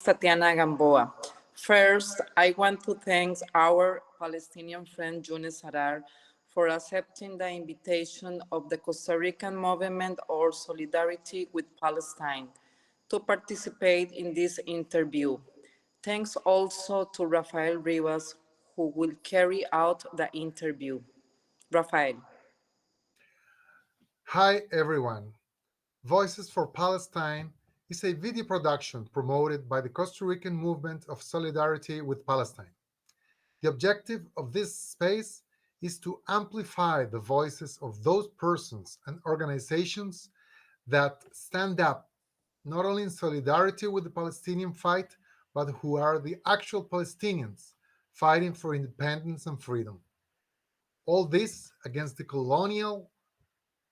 Tatiana Gamboa. First, I want to thank our Palestinian friend Younes Arar for accepting the invitation of the Costa Rican movement or Solidarity with Palestine to participate in this interview. Thanks also to Rafael Rivas, who will carry out the interview. Rafael. Hi, everyone. Voices for Palestine is a video production promoted by the Costa Rican Movement of Solidarity with Palestine. The objective of this space is to amplify the voices of those persons and organizations that stand up not only in solidarity with the Palestinian fight, but who are the actual Palestinians fighting for independence and freedom. All this against the colonial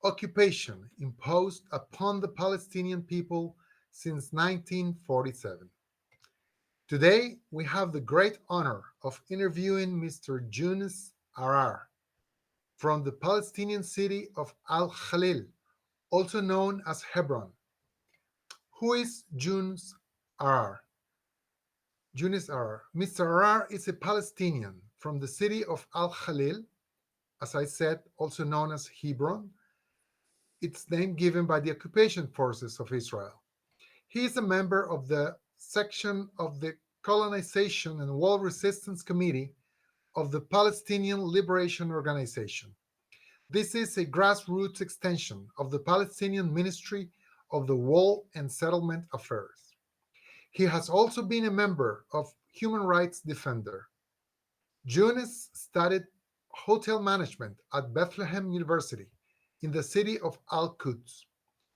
occupation imposed upon the Palestinian people since 1947. Today, we have the great honor of interviewing Mr. Younes Arar from the Palestinian city of Al-Khalil, also known as Hebrón. Who is Younes Arar? Younes Arar. Mr. Arar is a Palestinian from the city of Al-Khalil, as I said, also known as Hebron, its name given by the occupation forces of Israel. He is a member of the section of the Colonization and Wall Resistance Committee of the Palestinian Liberation Organization. This is a grassroots extension of the Palestinian Ministry of the Wall and Settlement Affairs. He has also been a member of Human Rights Defender. Younes studied hotel management at Bethlehem University in the city of Al-Quds,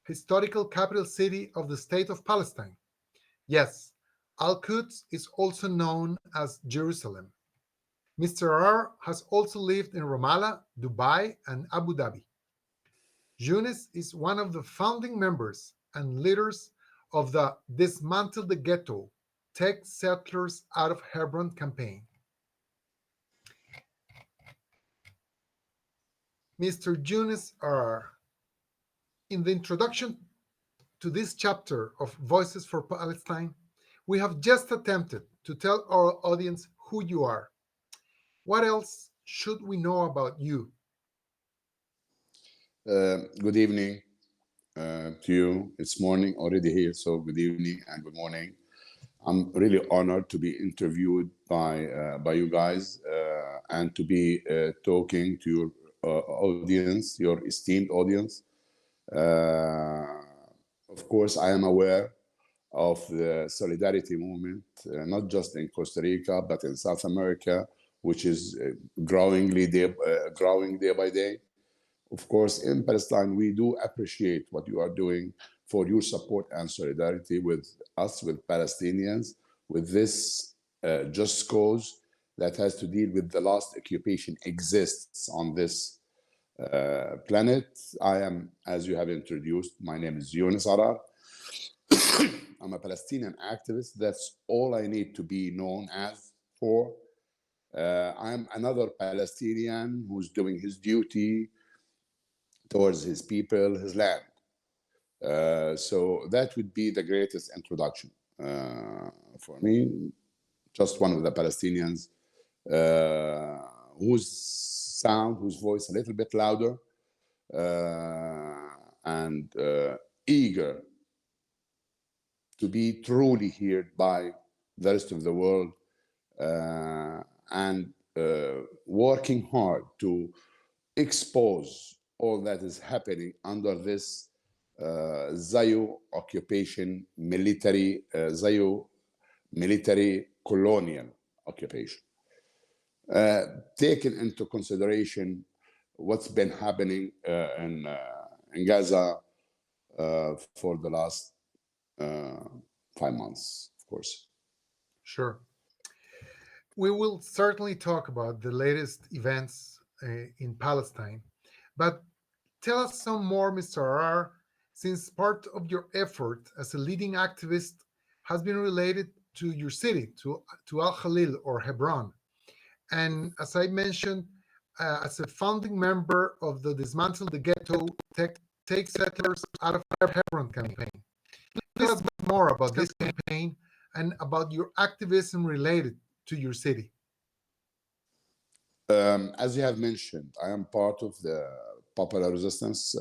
historical capital city of the state of Palestine. Yes, Al-Quds is also known as Jerusalem. Mr. Arar has also lived in Ramallah, Dubai, and Abu Dhabi. Younes is one of the founding members and leaders of the Dismantle the Ghetto, Take Settlers Out of Hebron campaign. Mr. Younes Arar, in the introduction to this chapter of Voices for Palestine, we have just attempted to tell our audience who you are. What else should we know about you? Good evening to you. It's morning already here, so good evening and good morning. I'm really honored to be interviewed by you guys and to be talking to your audience, your esteemed audience. Of course, I am aware of the solidarity movement, not just in Costa Rica, but in South America, which is growing day by day. Of course, in Palestine, we do appreciate what you are doing for your support and solidarity with us, with Palestinians, with this just cause that has to deal with the last occupation exists on this planet. I am, as you have introduced, my name is Younes Arar. I'm a Palestinian activist. That's all I need to be known as for. I'm another Palestinian who's doing his duty towards his people, his land. So that would be the greatest introduction for me. Just one of the Palestinians whose sound, whose voice a little bit louder and eager to be truly heard by the rest of the world and working hard to expose all that is happening under this Zio occupation, military colonial occupation. Taking into consideration what's been happening in Gaza for the last 5 months, of course. Sure. We will certainly talk about the latest events in Palestine, but tell us some more, Mr. Arar, since part of your effort as a leading activist has been related to your city, to Al-Khalil or Hebron. And as I mentioned, as a founding member of the Dismantle the Ghetto, Take Settlers Out of Hebron campaign. Please tell us more about this campaign and about your activism related to your city. As you have mentioned, I am part of the popular resistance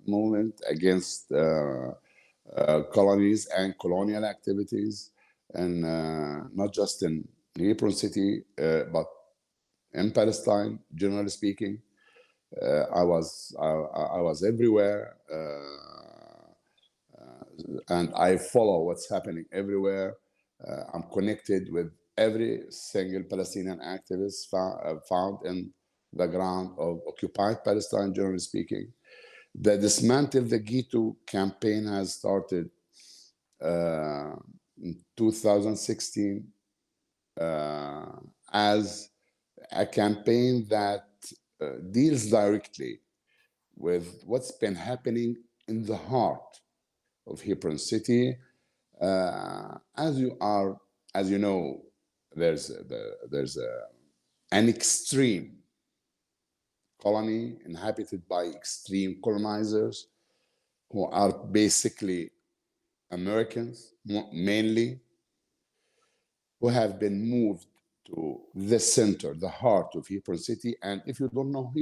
movement against colonies and colonial activities, and not just in Hebron city, but in Palestine, generally speaking. I was everywhere, and I follow what's happening everywhere. I'm connected with every single Palestinian activist found in the ground of occupied Palestine, generally speaking. The Dismantle the Ghetto campaign has started in 2016 as a campaign that deals directly with what's been happening in the heart of Hebron city. As you know, there's an extreme colony inhabited by extreme colonizers who are basically Americans, mainly, who have been moved to the center, the heart of Hebron city. And if you don't know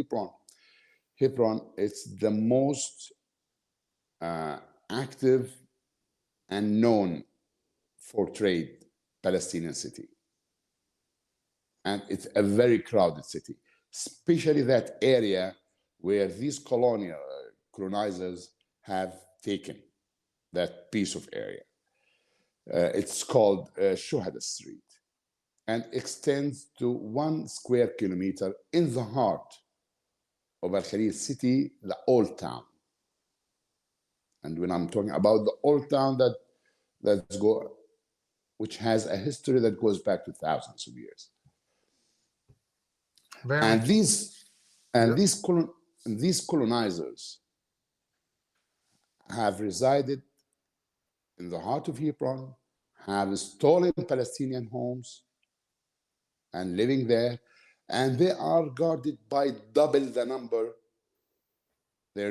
Hebron, it's the most active and known for trade Palestinian city. And it's a very crowded city, especially that area where these colonizers have taken that piece of area. It's called Shuhada Street and extends to 1 square kilometer in the heart of Al-Khalil city, the old town. And when I'm talking about the old town, which has a history that goes back to thousands of years. These colonizers have resided in the heart of Hebron, have stolen Palestinian homes and living there, and they are guarded by double their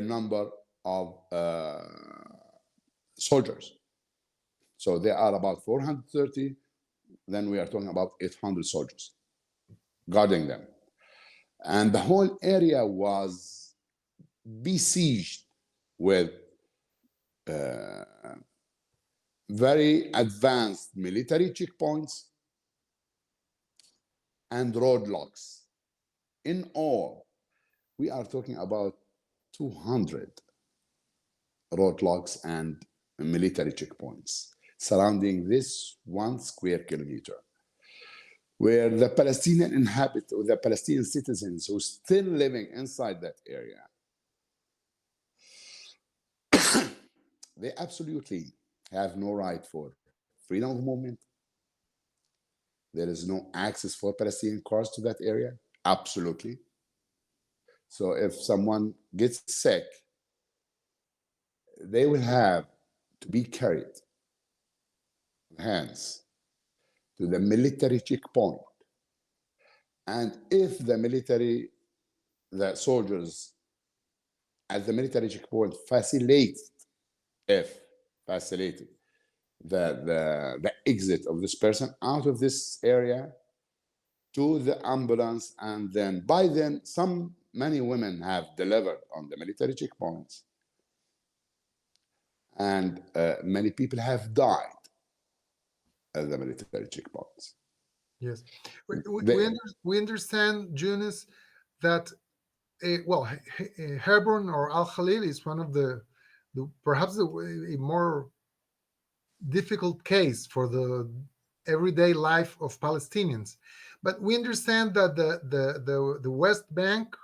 number of soldiers. So they are about 430, then we are talking about 800 soldiers guarding them. And the whole area was besieged with very advanced military checkpoints and roadblocks. In all, we are talking about 200 roadblocks and military checkpoints surrounding this 1 square kilometer, where the Palestinian inhabitants, or the Palestinian citizens who are still living inside that area, they absolutely have no right for freedom of movement. There is no access for Palestinian cars to that area, absolutely. So if someone gets sick, they will have to be carried hands to the military checkpoint. And if the soldiers at the military checkpoint facilitated the exit of this person out of this area to the ambulance, and then by then many women have delivered on the military checkpoints, and many people have died at the military checkpoints. Yes, we understand, Younes, that Hebron or Al-Khalil is one of the perhaps a more difficult case for the everyday life of Palestinians. But we understand that the West Bank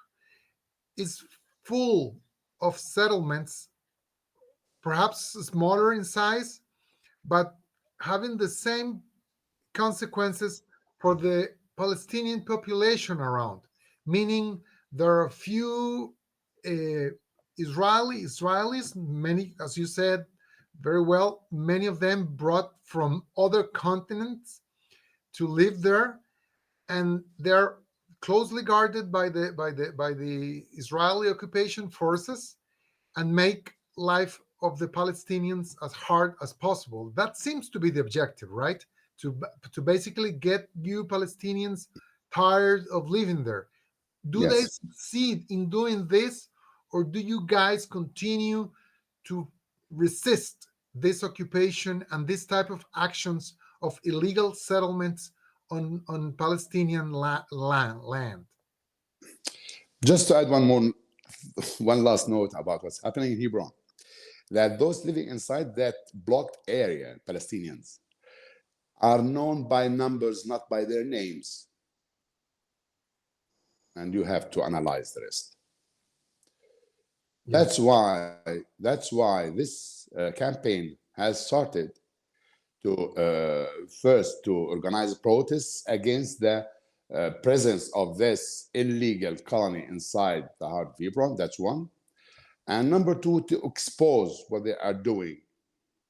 is full of settlements, perhaps smaller in size, but having the same consequences for the Palestinian population around, meaning there are few Israelis, many, as you said very well, many of them brought from other continents to live there, and they're closely guarded by the Israeli occupation forces and make life of the Palestinians as hard as possible. That seems to be the objective, right? To basically get you Palestinians tired of living there. Do they Yes. succeed in doing this, or do you guys continue to resist this occupation and this type of actions of illegal settlements on Palestinian land? Just to add one last note about what's happening in Hebron, that those living inside that blocked area, Palestinians, are known by numbers, not by their names. And you have to analyze the rest. Yeah. That's why this campaign has started to first to organize protests against the presence of this illegal colony inside the heart of Hebron. That's one. And number two, to expose what they are doing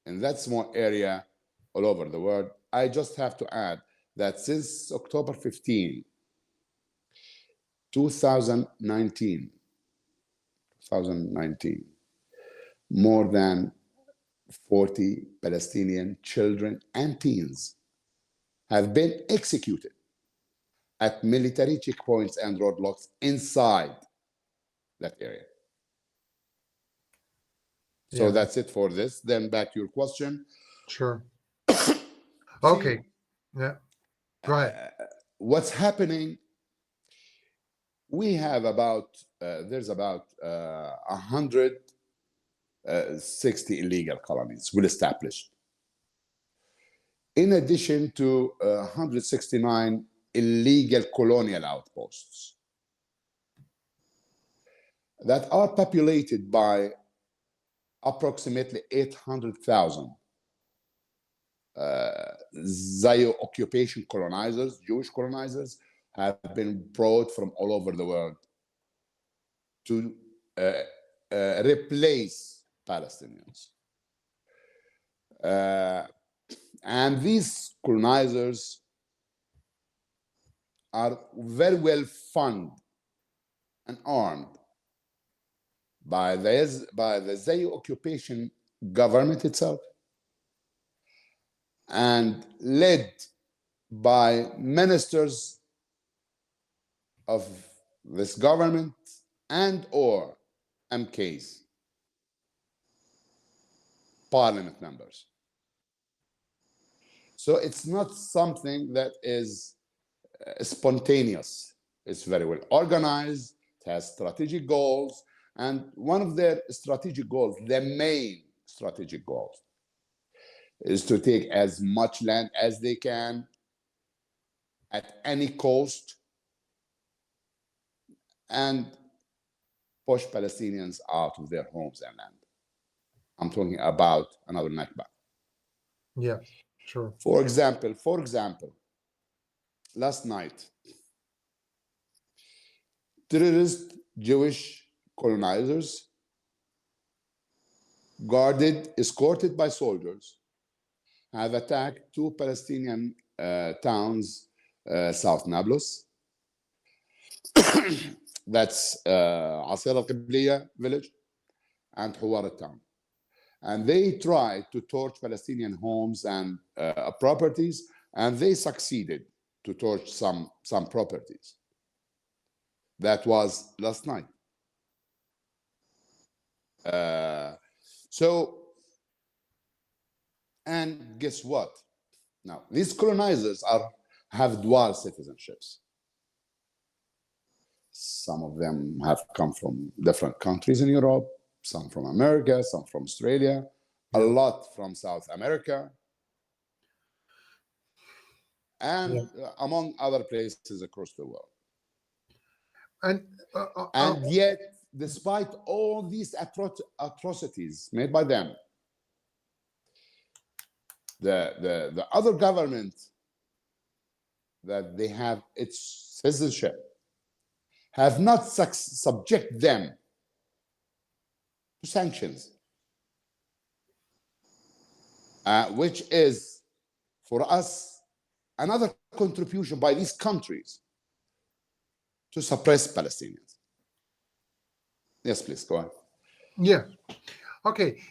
in that small area all over the world. I just have to add that since October 15, 2019, more than 40 Palestinian children and teens have been executed at military checkpoints and roadblocks inside that area. So Yeah. that's it for this. Then back to your question. Sure. Okay. Yeah. Go ahead. What's happening? We have about there's about 160 illegal colonies well established, in addition to 169 illegal colonial outposts that are populated by approximately 800,000 Zio occupation colonizers, Jewish colonizers, have been brought from all over the world to replace Palestinians. And these colonizers are very well funded and armed by the Zio occupation government itself, and led by ministers of this government and or MKs, parliament members. So it's not something that is spontaneous. It's very well organized, it has strategic goals, and one of their strategic goals, the main strategic goal, is to take as much land as they can at any cost and push Palestinians out of their homes and land. I'm talking about another Nakba. Yeah, sure. For example, last night, terrorist Jewish colonizers, escorted by soldiers, have attacked two Palestinian towns, South Nablus. That's Asir al-Qibliya village and Huwar town. And they tried to torch Palestinian homes and properties, and they succeeded to torch some properties. That was last night. And guess what? Now, these colonizers have dual citizenships. Some of them have come from different countries in Europe, some from America, some from Australia, a lot from South America, and among other places across the world. And yet, despite all these atrocities made by them, the other government that they have its citizenship have not subject them to sanctions, which is for us another contribution by these countries to suppress Palestinians. Yes, please go ahead. Yeah. Okay.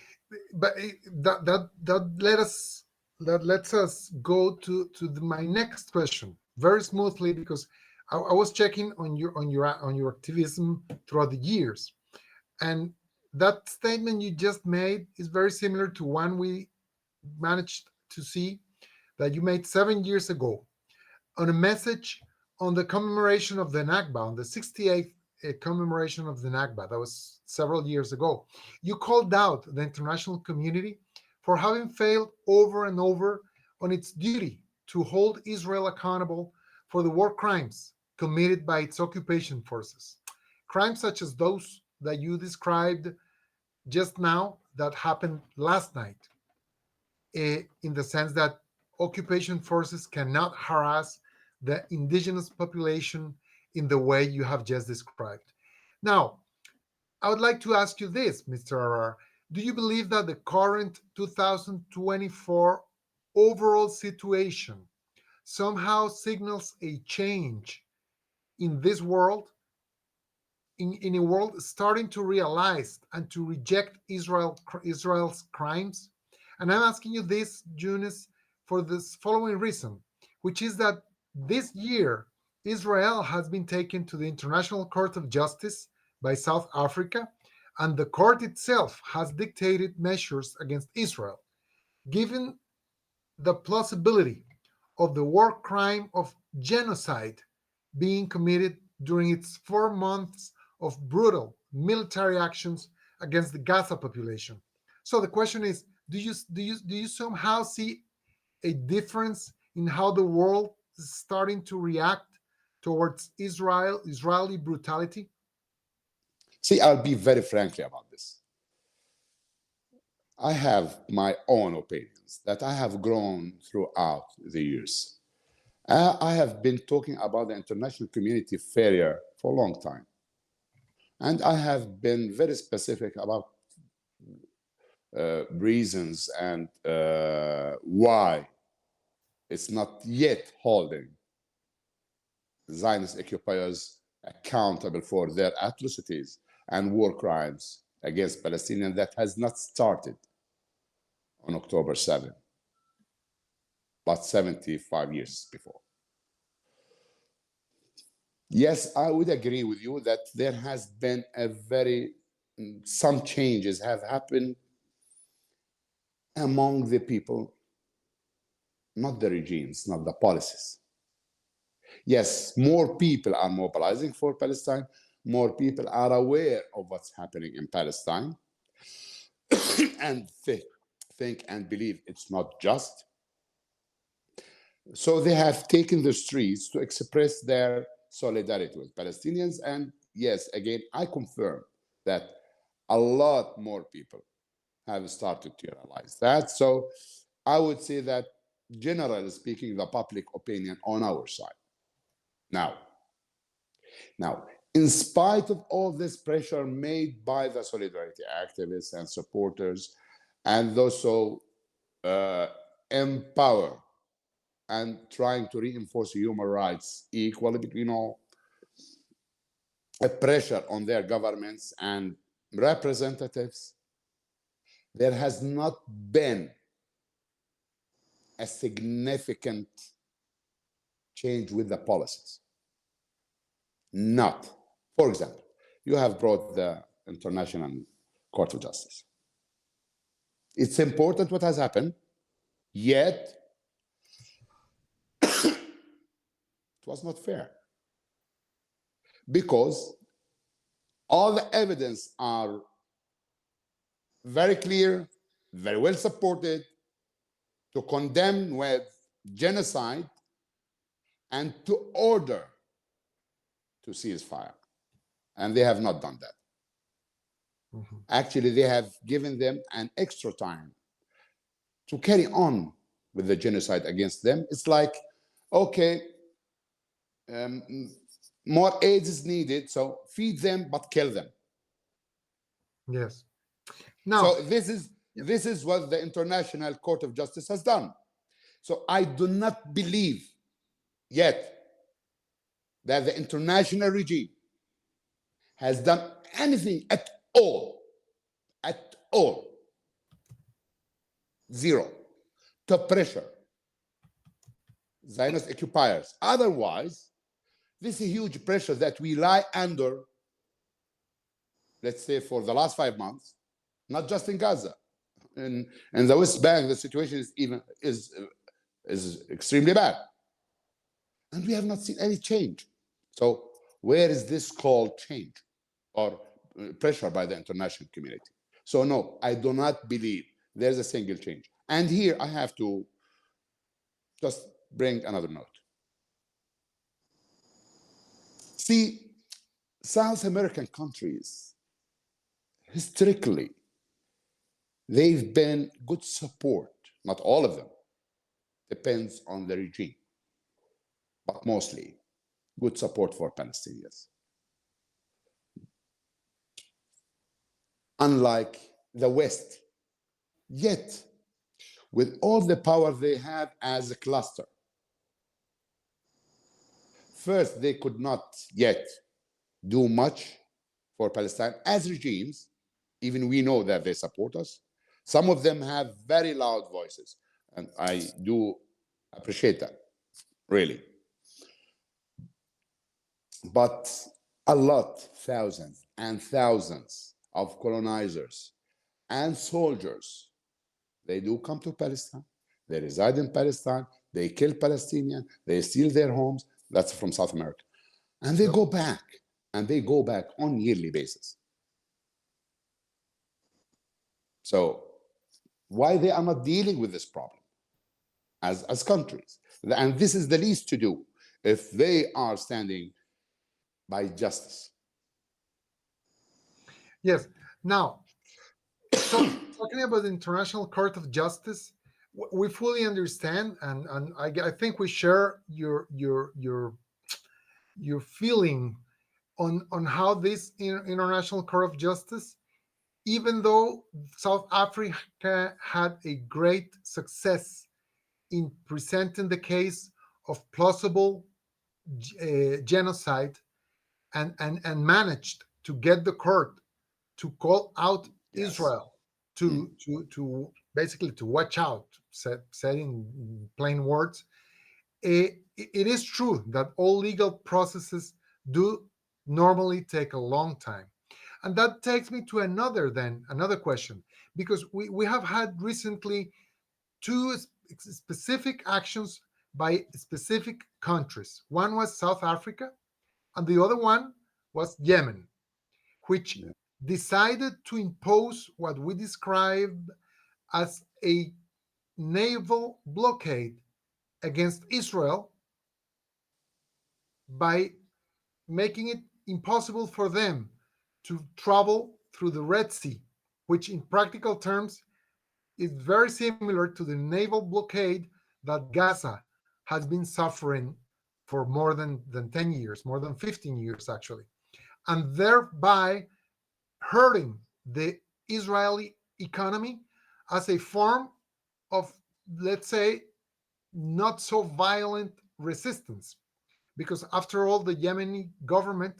but that lets us go to my next question very smoothly, because I was checking on your activism throughout the years, and that statement you just made is very similar to one we managed to see that you made 7 years ago on a message on the commemoration of the Nakba, on the 68th commemoration of the Nakba. That was several years ago. You called out the international community for having failed over and over on its duty to hold Israel accountable for the war crimes committed by its occupation forces. Crimes such as those that you described just now that happened last night, in the sense that occupation forces cannot harass the indigenous population in the way you have just described. Now, I would like to ask you this, Mr. Arar. Do you believe that the current 2024 overall situation somehow signals a change in this world, in a world starting to realize and to reject Israel's crimes? And I'm asking you this, Younes, for this following reason, which is that this year Israel has been taken to the International Court of Justice by South Africa, and the court itself has dictated measures against Israel, given the plausibility of the war crime of genocide being committed during its 4 months of brutal military actions against the Gaza population. So the question is, do you somehow see a difference in how the world is starting to react towards Israeli brutality? See, I'll be very frankly about this. I have my own opinions that I have grown throughout the years. I have been talking about the international community failure for a long time. And I have been very specific about reasons and why it's not yet holding Zionist occupiers accountable for their atrocities and war crimes against Palestinians that has not started on October 7, but 75 years before. Yes, I would agree with you that there has been some changes have happened among the people, not the regimes, not the policies. Yes, more people are mobilizing for Palestine. More people are aware of what's happening in Palestine and think and believe it's not just. So they have taken the streets to express their solidarity with Palestinians. And yes, again, I confirm that a lot more people have started to realize that. So I would say that, generally speaking, the public opinion on our side. Now, in spite of all this pressure made by the solidarity activists and supporters, and those so empower and trying to reinforce human rights equally between all, a pressure on their governments and representatives, there has not been a significant change with the policies. Not. For example, you have brought the International Court of Justice. It's important what has happened, yet it was not fair. Because all the evidence are very clear, very well supported to condemn with genocide and to order to cease fire. And they have not done that. Mm-hmm. Actually, they have given them an extra time to carry on with the genocide against them. It's like, okay, more aid is needed, so feed them, but kill them. Yes. Now, so this is what the International Court of Justice has done. So I do not believe yet that the international regime has done anything at all zero, to pressure Zionist occupiers. Otherwise, this huge pressure that we lie under, let's say for the last 5 months, not just in Gaza, in the West Bank, the situation is extremely bad, and we have not seen any change. So where is this called change or pressure by the international community? So no, I do not believe there's a single change. And here I have to just bring another note. See, South American countries, historically, they've been good support, not all of them, depends on the regime, but mostly good support for Palestinians. Unlike the West, yet with all the power they have as a cluster, first, they could not yet do much for Palestine as regimes, even we know that they support us. Some of them have very loud voices, and I do appreciate that, really. But a lot, thousands and thousands of colonizers and soldiers, they do come to Palestine, they reside in Palestine, they kill Palestinians, they steal their homes. That's from South America. And they go back, and they go back on yearly basis. So why they are not dealing with this problem as countries? And this is the least to do if they are standing by justice. Yes. Now, so talking about the International Court of Justice, we fully understand, and I think we share your feeling on how this International Court of Justice, even though South Africa had a great success in presenting the case of plausible genocide and managed to get the court to call out Yes. Israel to basically to watch out, said in plain words. It is true that all legal processes do normally take a long time. And that takes me to another question, because we have had recently two specific actions by specific countries. One was South Africa, and the other one was Yemen, which decided to impose what we describe as a naval blockade against Israel by making it impossible for them to travel through the Red Sea, which in practical terms is very similar to the naval blockade that Gaza has been suffering for more than 10 years, more than 15 years actually, and thereby hurting the Israeli economy as a form of, let's say, not so violent resistance. Because after all, the Yemeni government,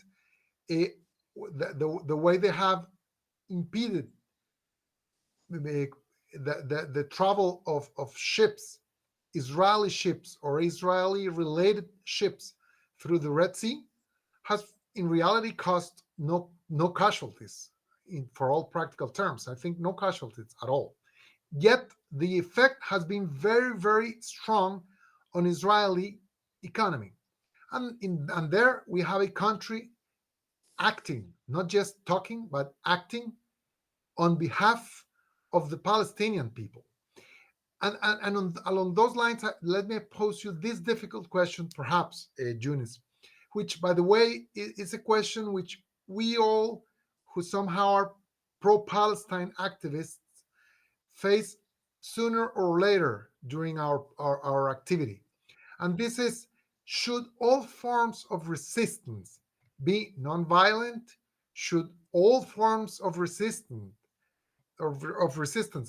the way they have impeded the travel of ships, Israeli ships or Israeli related ships through the Red Sea, has in reality caused no casualties for all practical terms. I think no casualties at all. Yet the effect has been very, very strong on Israeli economy. And there we have a country acting, not just talking, but acting on behalf of the Palestinian people. And along those lines, let me pose you this difficult question, perhaps, Younes, which, by the way, is a question which we all who somehow are pro-Palestine activists face sooner or later during our activity. And this is, should all forms of resistance be nonviolent? Should all forms of resistance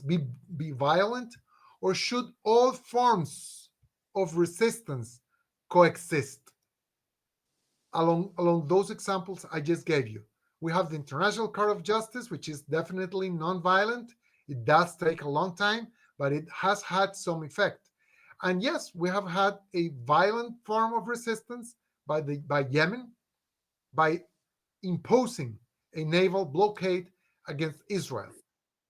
be violent? Or should all forms of resistance coexist? Along those examples I just gave you, we have the International Court of Justice, which is definitely nonviolent. It does take a long time, but it has had some effect. And yes, we have had a violent form of resistance by Yemen by imposing a naval blockade against Israel.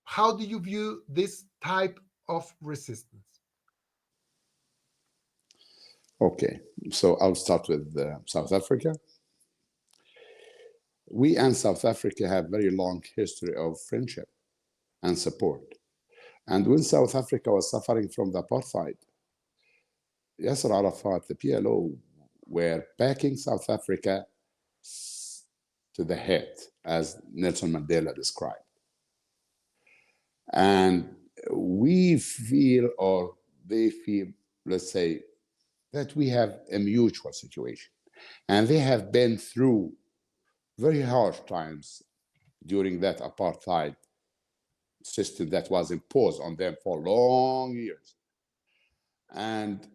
How do you view this type of resistance? Okay, so I'll start with South Africa. We and South Africa have very long history of friendship and support. And when South Africa was suffering from the apartheid, Yasser Arafat, the PLO, were backing South Africa to the head, as Nelson Mandela described. And we feel, or they feel, let's say, that we have a mutual situation. And they have been through very harsh times during that apartheid system that was imposed on them for long years. And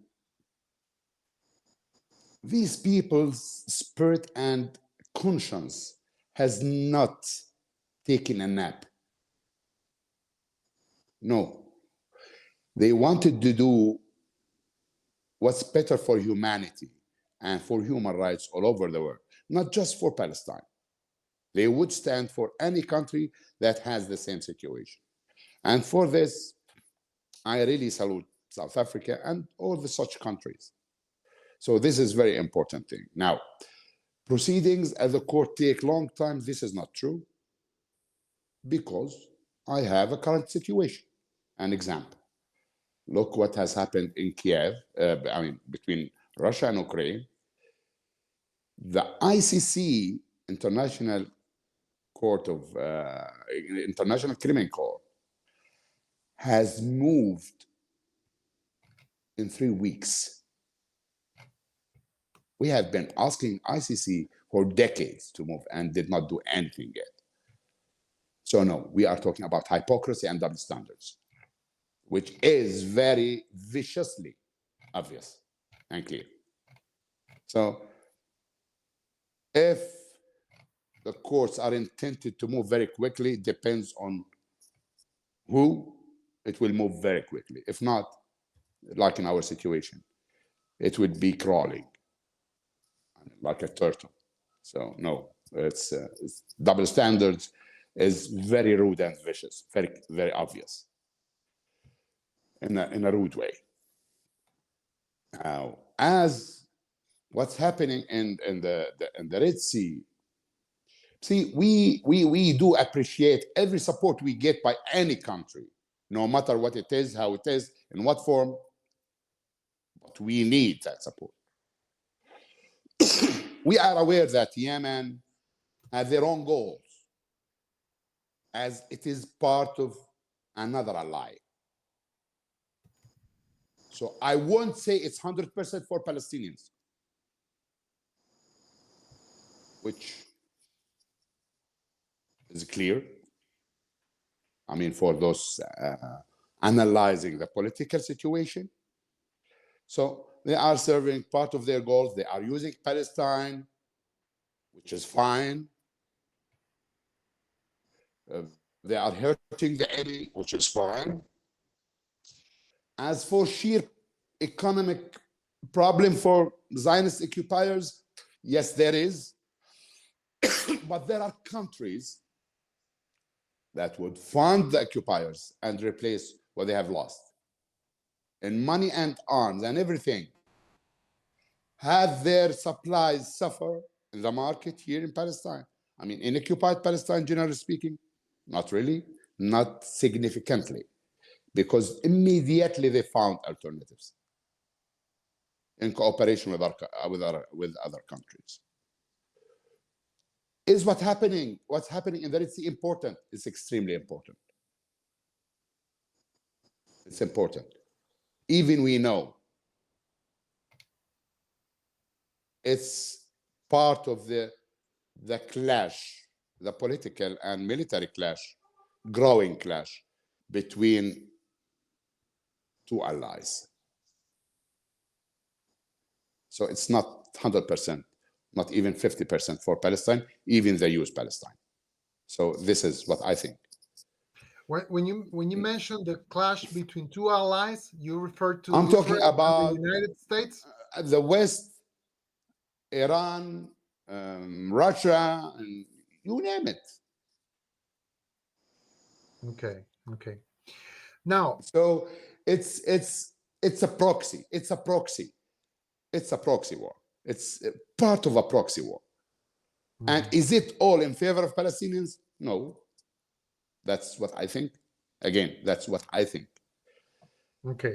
these people's spirit and conscience has not taken a nap. No. They wanted to do what's better for humanity and for human rights all over the world, not just for Palestine. They would stand for any country that has the same situation. And for this, I really salute South Africa and all the such countries. So this is very important thing. Now, proceedings at the court take long time. This is not true because I have a current situation. An example. Look what has happened in Kiev, between Russia and Ukraine. The ICC, International Criminal Court, has moved in 3 weeks. We have been asking ICC for decades to move and did not do anything yet. So no, we are talking about hypocrisy and double standards, which is very viciously obvious and clear. So if the courts are intended to move very quickly, it depends on who, it will move very quickly. If not, like in our situation, it would be crawling like a turtle. So no, it's double standards is very rude and vicious, very, very obvious in a rude way. Now, as what's happening in the Red Sea, see, we do appreciate every support we get by any country, no matter what it is, how it is, in what form, but we need that support. We are aware that Yemen has their own goals, as it is part of another ally. So I won't say it's 100% for Palestinians, which is clear. I mean, for those analyzing the political situation. So they are serving part of their goals. They are using Palestine, which is fine. They are hurting the enemy, which is fine. As for sheer economic problem for Zionist occupiers, yes, there is. But there are countries that would fund the occupiers and replace what they have lost in money and arms and everything. Have their supplies suffer in the market here in Palestine? I mean, in occupied Palestine, generally speaking, not really, not significantly, because immediately they found alternatives in cooperation with other countries. Is what's happening in the Red Sea important? It's extremely important. It's important. Even we know it's part of the clash, the political and military clash, growing clash between two allies. So it's not 100%, not even 50% for Palestine, even they use Palestine. So this is what I think. When you mention the clash between two allies, you refer to I'm talking Israel and about the United States. the West, Iran, Russia, and you name it. Okay, okay. Now, So it's a proxy. It's a proxy. It's a proxy war. It's part of a proxy war. And is it all in favor of Palestinians? No. That's what I think. Again, that's what I think. okay,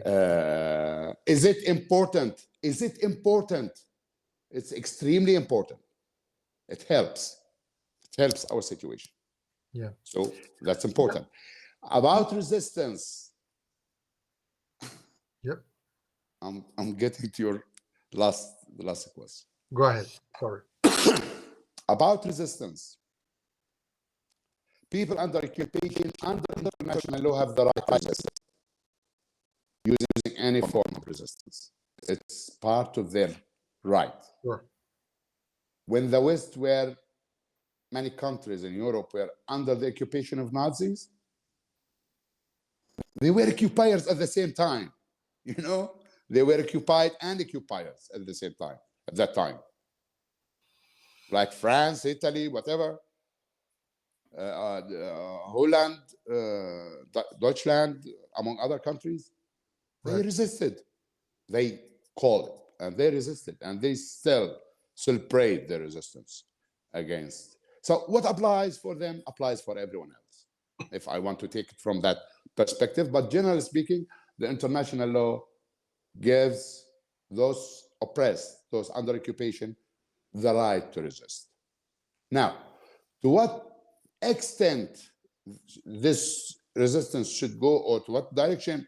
Is it important? Is it important? It's extremely important. It helps. It helps our situation. yeah. So that's important. About resistance, Yep. I'm getting to your last question. Go ahead. Sorry. About resistance, people under occupation, under international law, have the right to resist using any form of resistance. It's part of their right. Sure. When the West were, many countries in Europe were under the occupation of Nazis, they were occupiers at the same time. You know, they were occupied and occupiers at the same time, at that time. Like France, Italy, whatever, Holland, Deutschland, among other countries, they Right. resisted. They called it, and they resisted, and they still celebrate their resistance against. So what applies for them applies for everyone else, if I want to take it from that perspective. But generally speaking, the international law gives those oppressed, those under occupation, the right to resist. Now, to what extent this resistance should go, or to what direction,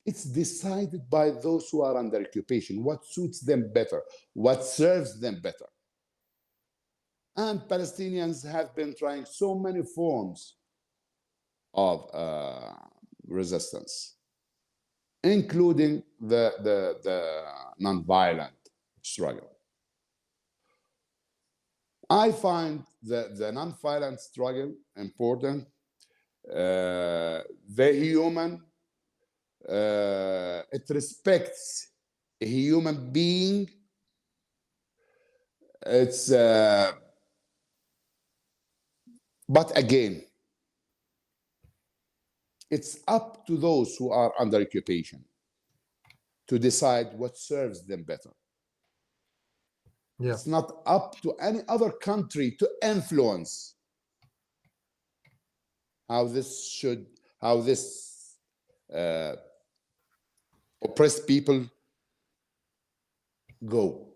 it's decided by those who are under occupation, what suits them better, what serves them better. And Palestinians have been trying so many forms of resistance, including the nonviolent struggle. I find the nonviolent struggle important. The human, it respects a human being. It's, but again, it's up to those who are under occupation to decide what serves them better. Yeah. It's not up to any other country to influence how this oppressed people go.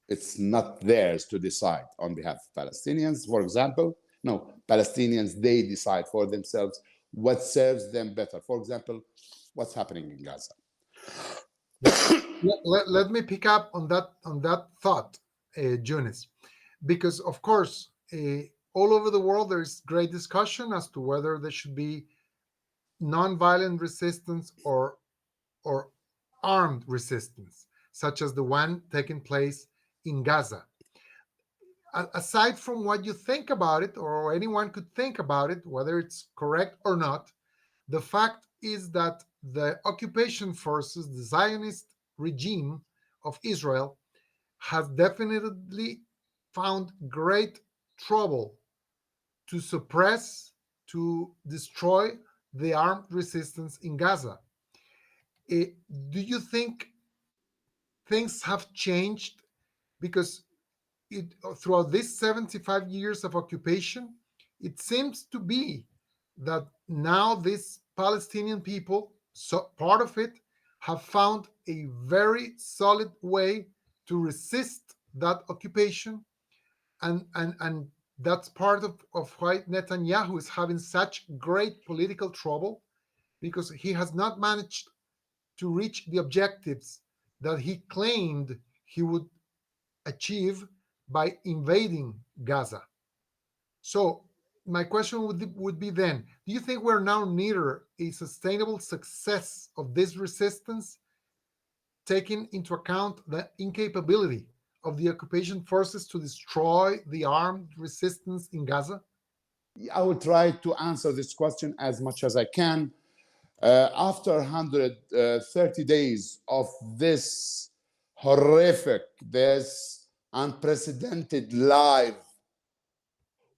It's not theirs to decide on behalf of Palestinians, for example. No, Palestinians, they decide for themselves what serves them better. For example, what's happening in Gaza. Let me pick up on that thought, Younes, because of course, all over the world there is great discussion as to whether there should be nonviolent resistance or armed resistance, such as the one taking place in Gaza. Aside from what you think about it, or anyone could think about it, whether it's correct or not, the fact is that the occupation forces, the Zionist regime of Israel, has definitely found great trouble to suppress, to destroy the armed resistance in Gaza. Do you think things have changed? Because throughout these 75 years of occupation, it seems to be that now these Palestinian people, so part of it, have found a very solid way to resist that occupation, and that's part of why Netanyahu is having such great political trouble, because he has not managed to reach the objectives that he claimed he would achieve by invading Gaza. So my question would be then, do you think we're now near a sustainable success of this resistance, taking into account the incapability of the occupation forces to destroy the armed resistance in Gaza? I will try to answer this question as much as I can. After 130 days of this horrific, this unprecedented live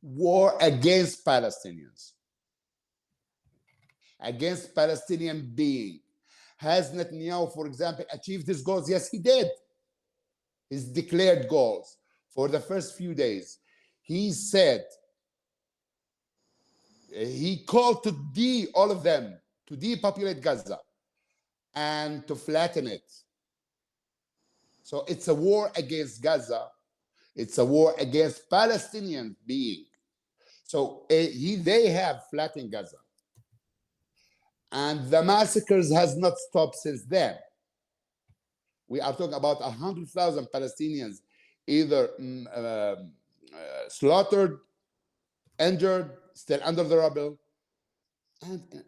war against Palestinians, against Palestinian being, has Netanyahu, for example, achieved his goals? Yes, he did. His declared goals for the first few days. He said, he called to all of them to depopulate Gaza and to flatten it. So it's a war against Gaza. It's a war against Palestinian being. So they have flattened Gaza. And the massacres has not stopped since then. We are talking about 100,000 Palestinians either slaughtered, injured, still under the rubble. And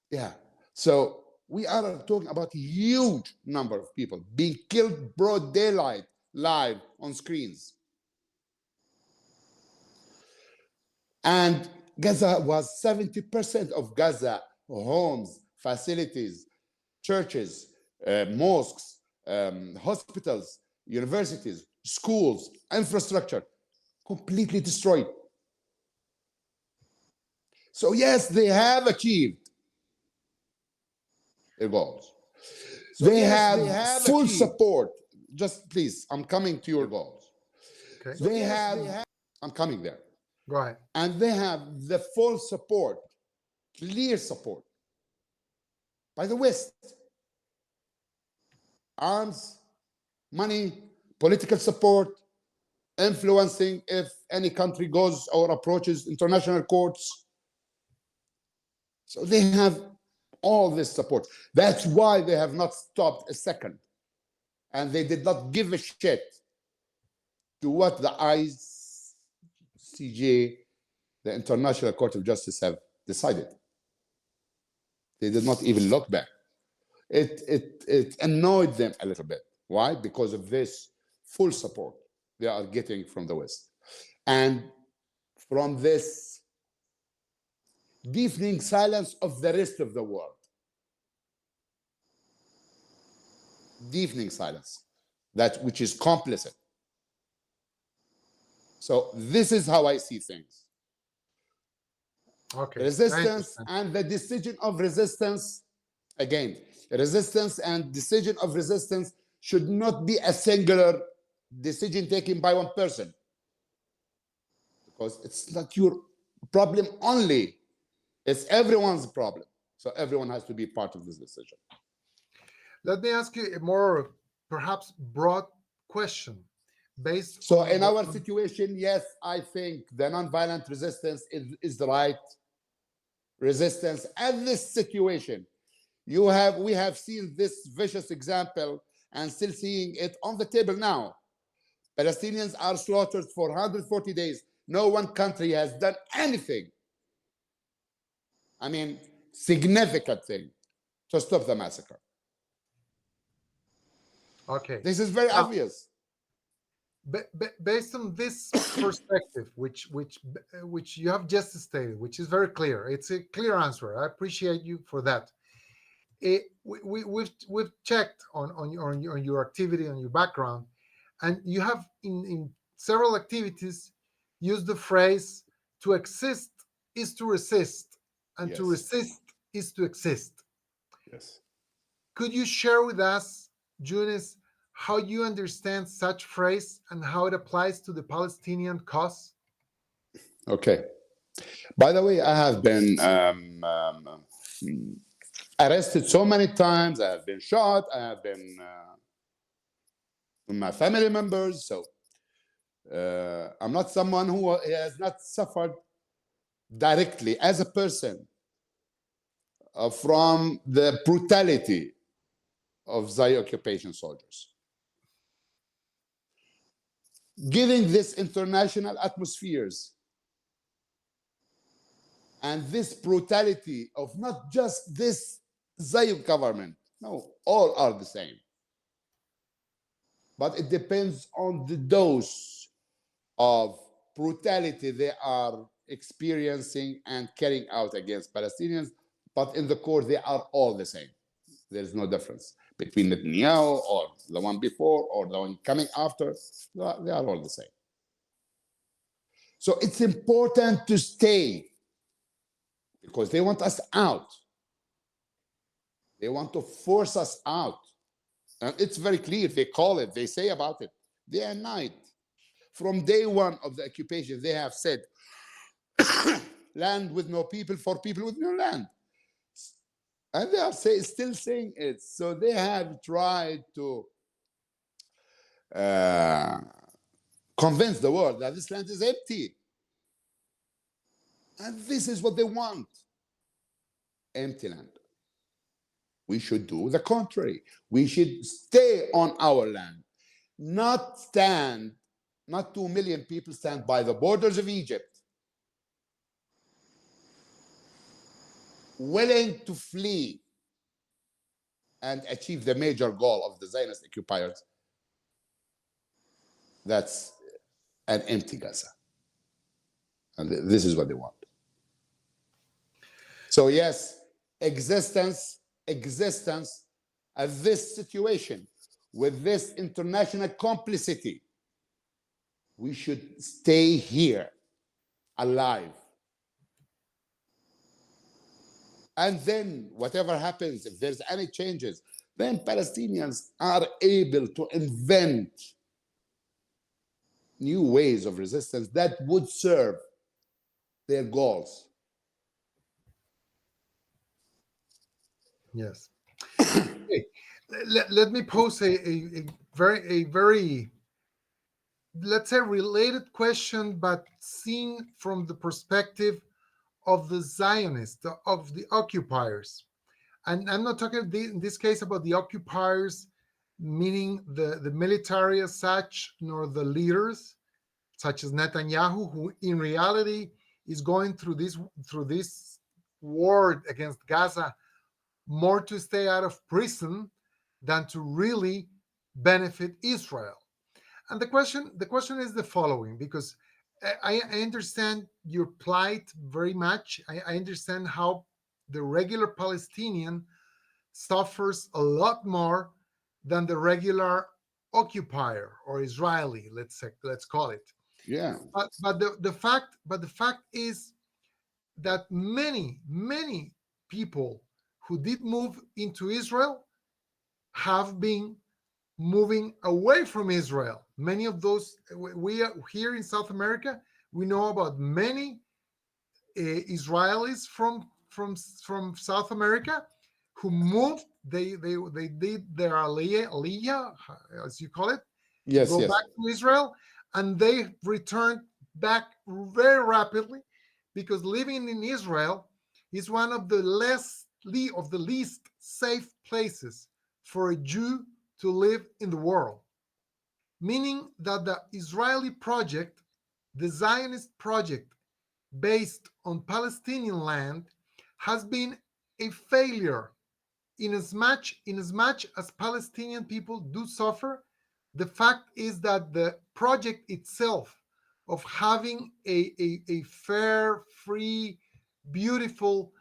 yeah, so we are talking about a huge number of people being killed broad daylight, live on screens. And Gaza was 70% of Gaza homes, facilities, churches, mosques, hospitals, universities, schools, infrastructure, completely destroyed. So yes, they have achieved their goals. So they have full support. Just please, I'm coming to your goals. Okay. So I'm coming there. Go ahead. And they have the full support, clear support by the West. Arms, money, political support, influencing if any country goes or approaches international courts. So they have all this support. That's why they have not stopped a second. And they did not give a shit to what the ICJ, the International Court of Justice, have decided. They did not even look back. It annoyed them a little bit. Why? Because of this full support they are getting from the West. And from this deafening silence of the rest of the world. Deafening silence, that which is complicit. So this is how I see things. Okay. Resistance and the decision of resistance, again, resistance and decision of resistance should not be a singular decision taken by one person, because it's not your problem only, it's everyone's problem. So everyone has to be part of this decision. Let me ask you a more perhaps broad question based So on in our situation, yes, I think the nonviolent resistance is the right resistance. And this situation, we have seen this vicious example and still seeing it on the table now. Palestinians are slaughtered for 140 days. No one country has done anything, I mean, significant thing to stop the massacre. Okay. This is very obvious. Based on this perspective, which you have just stated, which is very clear, it's a clear answer. I appreciate you for that. We've checked on your activity, on your background, and you have in several activities used the phrase "to exist is to resist, and to resist is to exist." Yes. Could you share with us, Younes, how you understand such phrase and how it applies to the Palestinian cause? Okay. By the way, I have been arrested so many times. I have been shot. I have been my family members. So I'm not someone who has not suffered directly as a person from the brutality of the occupation soldiers. Given this international atmospheres and this brutality of not just this Zayed government, no, all are the same. But it depends on the dose of brutality they are experiencing and carrying out against Palestinians, but in the core, they are all the same. There's no difference between Netanyahu or the one before or the one coming after. They are all the same. So it's important to stay because they want us out. They want to force us out. And it's very clear. They call it, they say about it day and night. From day one of the occupation, they have said, land with no people for people with no land. And they are still saying it. So they have tried to convince the world that this land is empty. And this is what they want. Empty land. We should do the contrary. We should stay on our land, not 2 million people stand by the borders of Egypt, willing to flee and achieve the major goal of the Zionist occupiers. That's an empty Gaza. And this is what they want. So yes, existence of this situation with this international complicity, we should stay here alive. And then whatever happens, if there's any changes, then Palestinians are able to invent new ways of resistance that would serve their goals. Yes. Okay. Let me pose a very, let's say, related question, but seen from the perspective of the Zionists, of the occupiers. And I'm not talking in this case about the occupiers, meaning the military as such, nor the leaders, such as Netanyahu, who in reality is going through this war against Gaza more to stay out of prison than to really benefit Israel. And the question is the following, because I understand your plight very much. I understand how the regular Palestinian suffers a lot more than the regular occupier or Israeli, let's call it. Yeah. But the fact is that many people who did move into Israel have been moving away from Israel. Many of those, we are here in South America, we know about many Israelis from South America who moved. They did their aliyah, as you call it, Yes, go yes. back to Israel, and they returned back very rapidly because living in Israel is one of the least safe places for a Jew to live in the world. Meaning that the Israeli project, the Zionist project based on Palestinian land, has been a failure. In as much as Palestinian people do suffer, the fact is that the project itself of having a fair, free, beautiful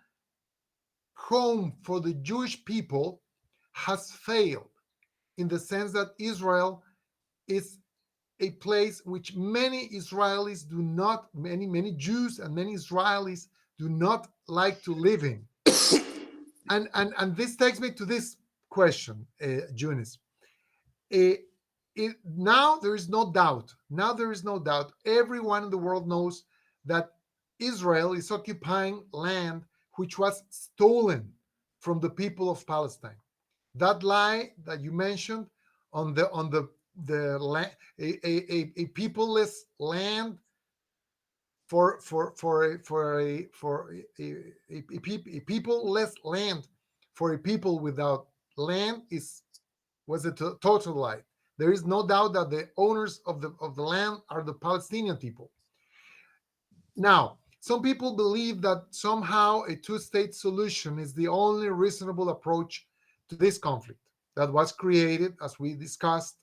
home for the Jewish people has failed, in the sense that Israel is a place which many Israelis do not, many Jews and many Israelis do not like to live in. And this takes me to this question, Younes. Now there is no doubt. Everyone in the world knows that Israel is occupying land which was stolen from the people of Palestine. That lie that you mentioned on the a peopleless land for a peopleless land for a people without land was a total lie. There is no doubt that the owners of the land are the Palestinian people. Now, some people believe that somehow a two-state solution is the only reasonable approach to this conflict that was created, as we discussed,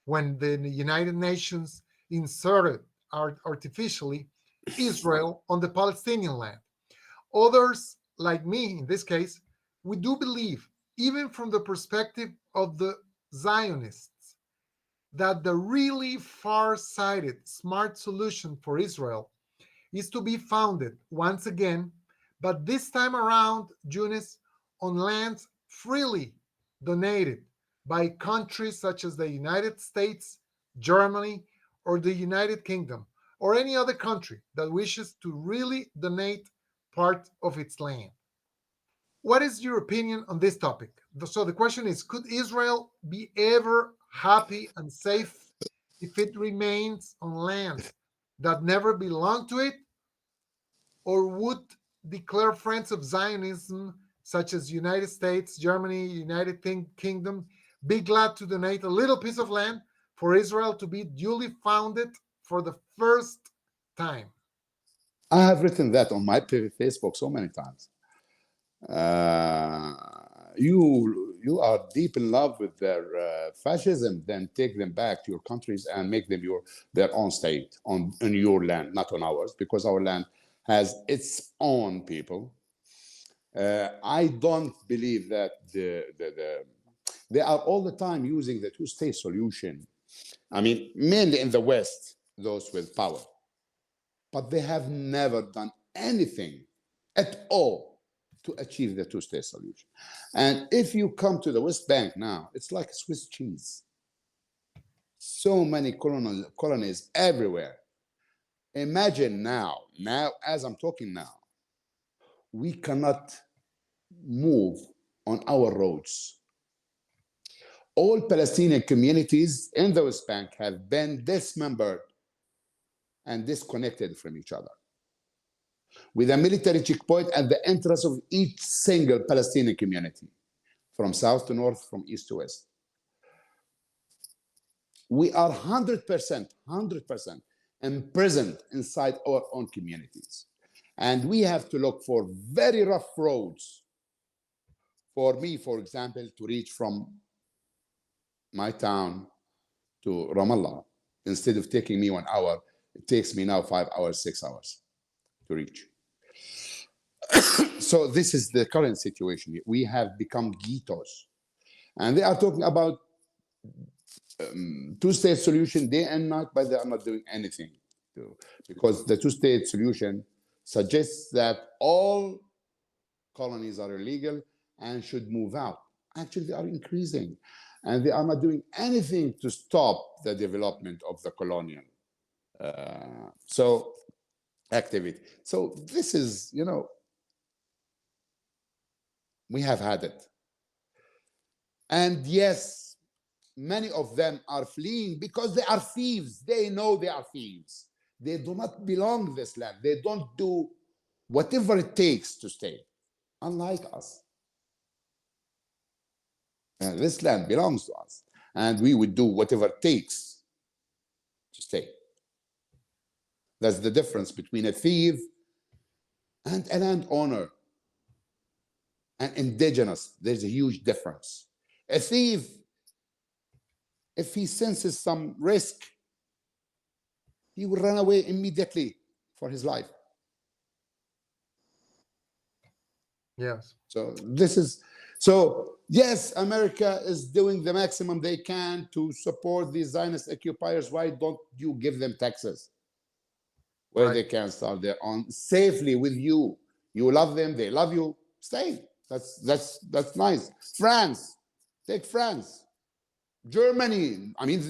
when the United Nations inserted artificially Israel on the Palestinian land. Others, like me in this case, we do believe, even from the perspective of the Zionists, that the really far-sighted, smart solution for Israel is to be founded once again, but this time around, Younes, on lands freely donated by countries such as the United States, Germany, or the United Kingdom, or any other country that wishes to really donate part of its land. What is your opinion on this topic? So the question is, could Israel be ever happy and safe if it remains on lands that never belonged to it? Or would declare friends of Zionism, such as United States, Germany, United Kingdom, be glad to donate a little piece of land for Israel to be duly founded for the first time? I have written that on my Facebook so many times. You are deep in love with their fascism, then take them back to your countries and make them their own state on your land, not on ours, because our land has its own people. I don't believe that they are all the time using the two-state solution. I mean, mainly in the West, those with power, but they have never done anything at all to achieve the two-state solution. And if you come to the West Bank now, it's like Swiss cheese. So many colonies everywhere. Imagine now as I'm talking now, we cannot move on our roads. All Palestinian communities in the West Bank have been dismembered and disconnected from each other, with a military checkpoint at the entrance of each single Palestinian community, from south to north, from east to west. We are 100% imprisoned inside our own communities. And we have to look for very rough roads. For me, for example, to reach from my town to Ramallah, instead of taking me 1 hour, it takes me now 5 hours, 6 hours to reach. So this is the current situation. We have become ghettos. And they are talking about two-state solution day and night, but they are not doing anything. Because the two-state solution suggests that all colonies are illegal and should move out. Actually, they are increasing. And they are not doing anything to stop the development of the colonial activity. So this is, we have had it. And yes, many of them are fleeing because they are thieves. They know they are thieves. They do not belong to this land. They don't do whatever it takes to stay, unlike us. And this land belongs to us, and we would do whatever it takes to stay. That's the difference between a thief and a landowner. And indigenous, there's a huge difference. A thief, if he senses some risk, he will run away immediately for his life. Yes. So yes, America is doing the maximum they can to support these Zionist occupiers. Why don't you give them taxes where they can start their own safely with you? You love them, they love you. Stay. That's nice. France, take France. Germany. I mean,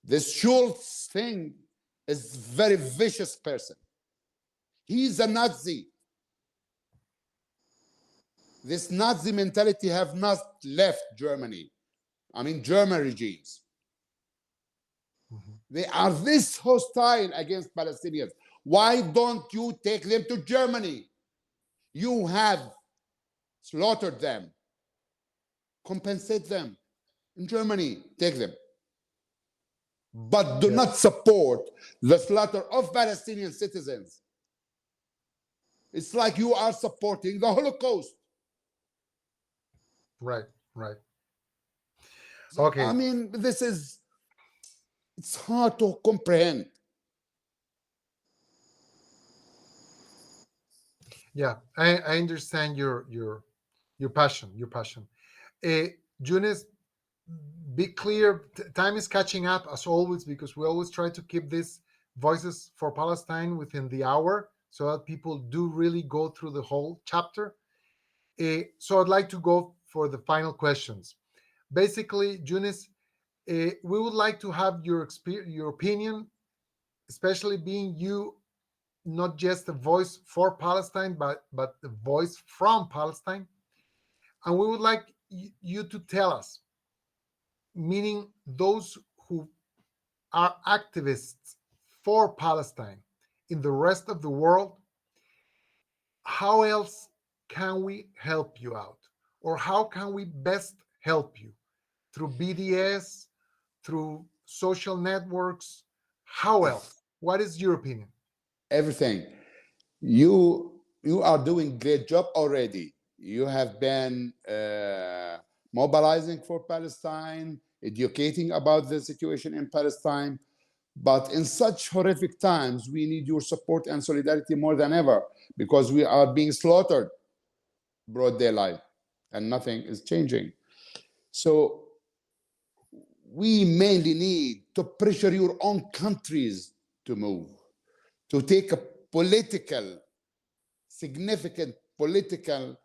this Schultz thing is very vicious person. He's a Nazi. This Nazi mentality have not left Germany. I mean, German regimes. Mm-hmm. They are this hostile against Palestinians. Why don't you take them to Germany? You have slaughtered them. Compensate them. In Germany, take them. But do not support the slaughter of Palestinian citizens. It's like you are supporting the Holocaust. Right. Okay. I mean, it's hard to comprehend. Yeah, I understand your passion, your passion. Uh, Younes, be clear. Time is catching up as always because we always try to keep this Voices for Palestine within the hour so that people do really go through the whole chapter. So I'd like to go for the final questions. Basically, Younes, we would like to have your opinion, especially being you not just a voice for Palestine, but a voice from Palestine. And we would like you to tell us, meaning those who are activists for Palestine in the rest of the world, how else can we help you out? Or how can we best help you? Through BDS, through social networks? How else? What is your opinion? Everything. You are doing great job already. You have been mobilizing for Palestine, educating about the situation in Palestine. But in such horrific times, we need your support and solidarity more than ever because we are being slaughtered broad daylight and nothing is changing. So we mainly need to pressure your own countries to move, to take a significant political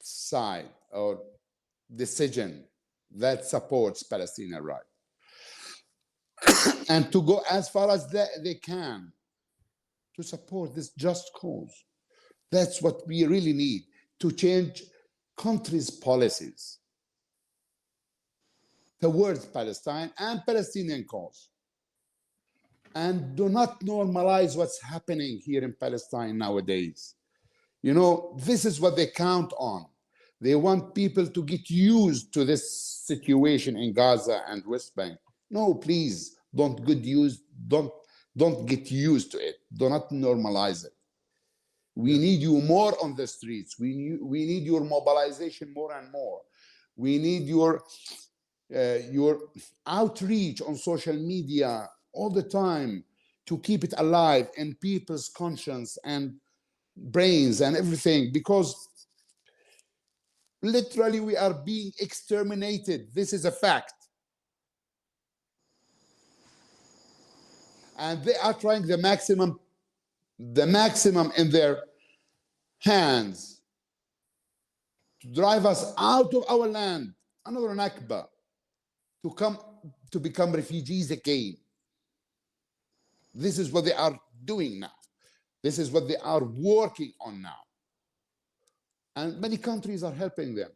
side or decision that supports Palestinian rights, and to go as far as they can to support this just cause. That's what we really need to change countries' policies towards Palestine and Palestinian cause. And do not normalize what's happening here in Palestine nowadays. You know, this is what they count on. They want people to get used to this situation in Gaza and West Bank. No, please don't don't get used to it. Do not normalize it. We need you more on the streets. We need your mobilization more and more. We need your outreach on social media all the time to keep it alive in people's conscience and brains and everything, because literally we are being exterminated. This is a fact. And they are trying the maximum in their hands to drive us out of our land, another Nakba, to become refugees again. This is what they are doing now. This is what they are working on now. And many countries are helping them.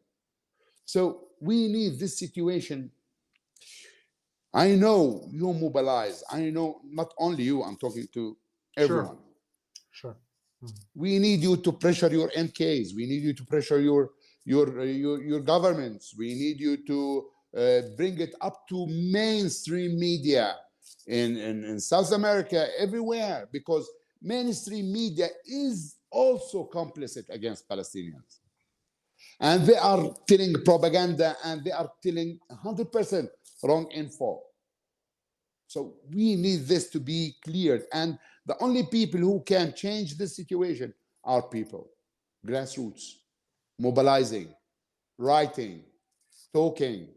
So we need this situation. I know you mobilize. I know not only you, I'm talking to everyone. Sure. We need you to pressure your MKs. We need you to pressure your governments. We need you to bring it up to mainstream media in South America, everywhere, because mainstream media is also complicit against Palestinians. And they are telling propaganda and they are telling 100% wrong info. So we need this to be cleared. And the only people who can change this situation are people, grassroots, mobilizing, writing, talking,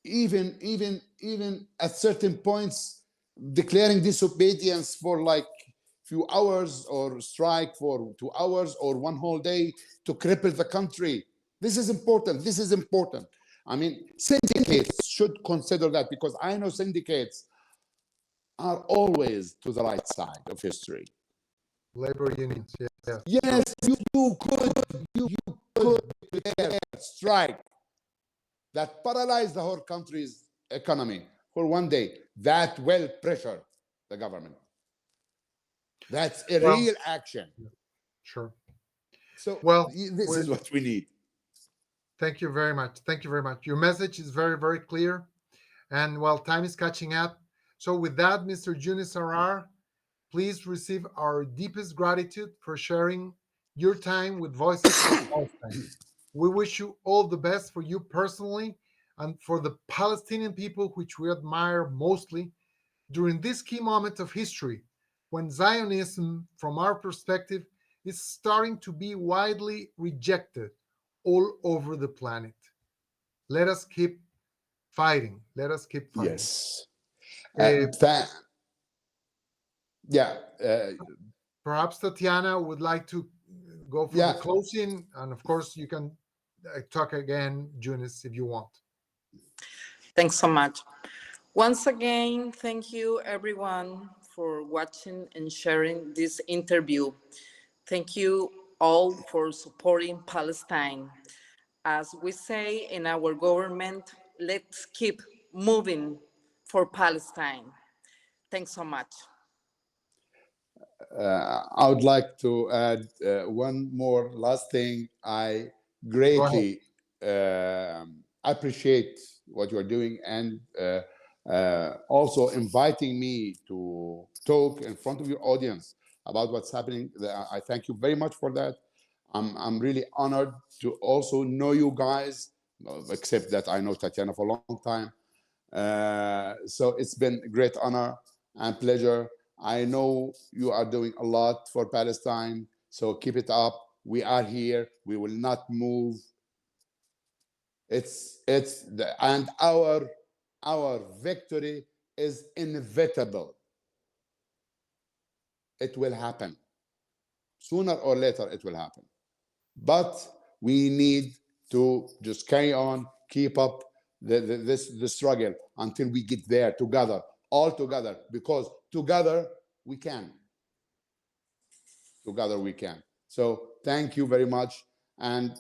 even at certain points declaring disobedience for like few hours, or strike for 2 hours or one whole day to cripple the country. This is important. This is important. I mean, syndicates should consider that, because I know syndicates are always to the right side of history. Labor unions, yeah. Yes, you could declare strike that paralyzed the whole country's economy for one day. That will pressure the government. That's a real action. Sure. So this is what we need. Thank you very much. Thank you very much. Your message is very, very clear. And time is catching up. So with that, Mr. Younes Arar, please receive our deepest gratitude for sharing your time with Voices for Palestine. We wish you all the best for you personally and for the Palestinian people, which we admire mostly during this key moment of history when Zionism, from our perspective, is starting to be widely rejected all over the planet. Let us keep fighting. Let us keep fighting. Yes. Uh, Yeah. Perhaps Tatiana would like to go for Yeah. the closing, and of course you can talk again, Younes, if you want. Thanks so much. Once again, thank you everyone for watching and sharing this interview. Thank you all for supporting Palestine. As we say in our government, let's keep moving for Palestine. Thanks so much. I would like to add one more last thing. I greatly appreciate what you are doing, and also inviting me to talk in front of your audience about what's happening. I thank you very much for that. I'm really honored to also know you guys, except that I know Tatiana for a long time. So it's been a great honor and pleasure. I know you are doing a lot for Palestine, so keep it up. We are here. We will not move. And our victory is inevitable. It will happen. Sooner or later, it will happen. But we need to just carry on, keep up the struggle until we get there together, all together, because together we can. Together we can. So thank you very much and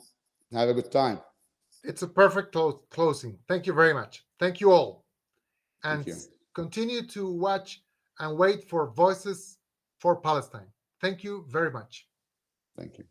have a good time. It's a perfect closing. Thank you very much. Thank you all. And Thank you. continue to watch and wait for Voices for Palestine. Thank you very much. Thank you.